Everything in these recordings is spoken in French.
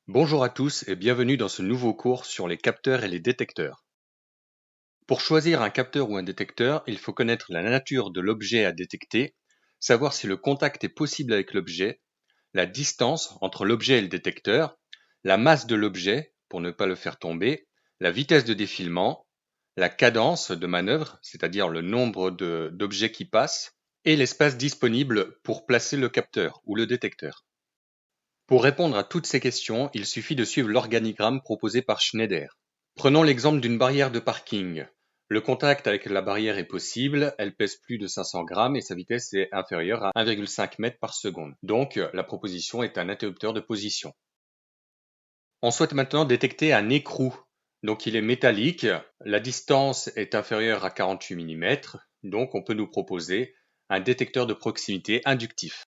Bonjour à tous et bienvenue dans ce nouveau cours sur les capteurs et les détecteurs. Pour choisir un capteur ou un détecteur, il faut connaître la nature de l'objet à détecter, savoir si le contact est possible avec l'objet, la distance entre l'objet et le détecteur, la masse de l'objet pour ne pas le faire tomber, la vitesse de défilement, la cadence de manœuvre, c'est-à-dire le nombre d'objets qui passent, et l'espace disponible pour placer le capteur ou le détecteur. Pour répondre à toutes ces questions, il suffit de suivre l'organigramme proposé par Schneider. Prenons l'exemple d'une barrière de parking. Le contact avec la barrière est possible, elle pèse plus de 500 grammes et sa vitesse est inférieure à 1,5 m par seconde. Donc, la proposition est un interrupteur de position. On souhaite maintenant détecter un écrou. Donc, il est métallique, la distance est inférieure à 48 mm, donc on peut nous proposer un détecteur de proximité inductif.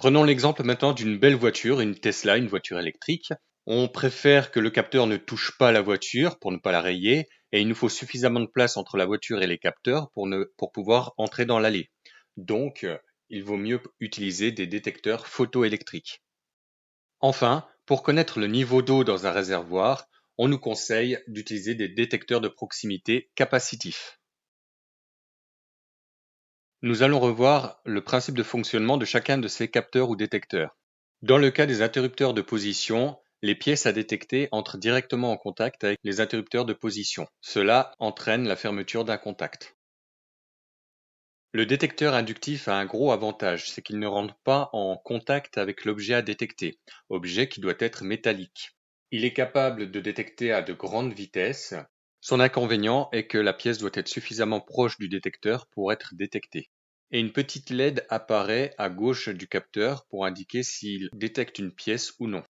Prenons l'exemple maintenant d'une belle voiture, une Tesla, une voiture électrique. On préfère que le capteur ne touche pas la voiture pour ne pas la rayer et il nous faut suffisamment de place entre la voiture et les capteurs pour pouvoir entrer dans l'allée. Donc, il vaut mieux utiliser des détecteurs photoélectriques. Enfin, pour connaître le niveau d'eau dans un réservoir, on nous conseille d'utiliser des détecteurs de proximité capacitifs. Nous allons revoir le principe de fonctionnement de chacun de ces capteurs ou détecteurs. Dans le cas des interrupteurs de position, les pièces à détecter entrent directement en contact avec les interrupteurs de position. Cela entraîne la fermeture d'un contact. Le détecteur inductif a un gros avantage, c'est qu'il ne rentre pas en contact avec l'objet à détecter, objet qui doit être métallique. Il est capable de détecter à de grandes vitesses. Son inconvénient est que la pièce doit être suffisamment proche du détecteur pour être détectée. Et une petite LED apparaît à gauche du capteur pour indiquer s'il détecte une pièce ou non.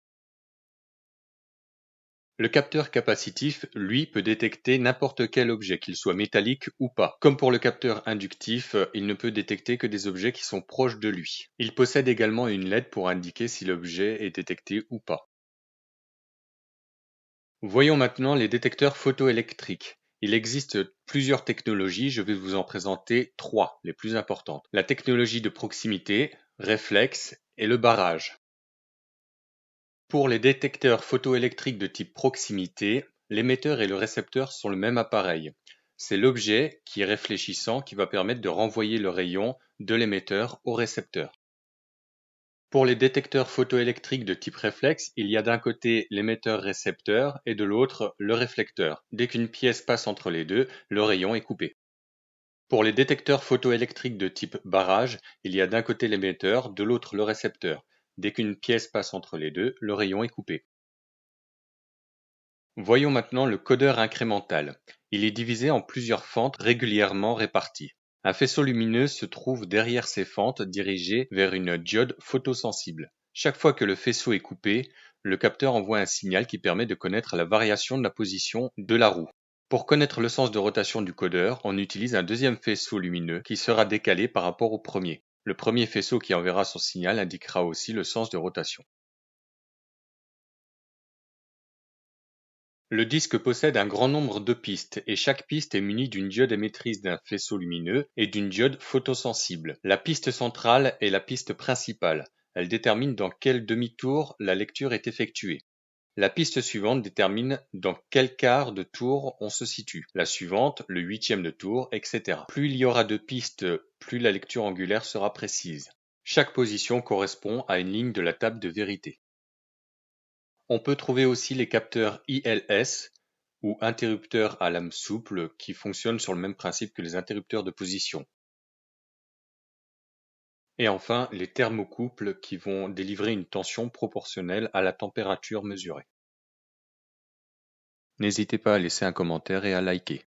Le capteur capacitif, lui, peut détecter n'importe quel objet, qu'il soit métallique ou pas. Comme pour le capteur inductif, il ne peut détecter que des objets qui sont proches de lui. Il possède également une LED pour indiquer si l'objet est détecté ou pas. Voyons maintenant les détecteurs photoélectriques. Il existe plusieurs technologies, je vais vous en présenter trois, les plus importantes. La technologie de proximité, réflexe et le barrage. Pour les détecteurs photoélectriques de type proximité, l'émetteur et le récepteur sont le même appareil. C'est l'objet qui est réfléchissant qui va permettre de renvoyer le rayon de l'émetteur au récepteur. Pour les détecteurs photoélectriques de type réflexe, il y a d'un côté l'émetteur-récepteur et de l'autre le réflecteur. Dès qu'une pièce passe entre les deux, le rayon est coupé. Pour les détecteurs photoélectriques de type barrage, il y a d'un côté l'émetteur, de l'autre le récepteur. Dès qu'une pièce passe entre les deux, le rayon est coupé. Voyons maintenant le codeur incrémental. Il est divisé en plusieurs fentes régulièrement réparties. Un faisceau lumineux se trouve derrière ces fentes dirigées vers une diode photosensible. Chaque fois que le faisceau est coupé, le capteur envoie un signal qui permet de connaître la variation de la position de la roue. Pour connaître le sens de rotation du codeur, on utilise un deuxième faisceau lumineux qui sera décalé par rapport au premier. Le premier faisceau qui enverra son signal indiquera aussi le sens de rotation. Le disque possède un grand nombre de pistes et chaque piste est munie d'une diode émettrice d'un faisceau lumineux et d'une diode photosensible. La piste centrale est la piste principale. Elle détermine dans quel demi-tour la lecture est effectuée. La piste suivante détermine dans quel quart de tour on se situe. La suivante, le huitième de tour, etc. Plus il y aura de pistes, plus la lecture angulaire sera précise. Chaque position correspond à une ligne de la table de vérité. On peut trouver aussi les capteurs ILS ou interrupteurs à lame souple qui fonctionnent sur le même principe que les interrupteurs de position. Et enfin, les thermocouples qui vont délivrer une tension proportionnelle à la température mesurée. N'hésitez pas à laisser un commentaire et à liker.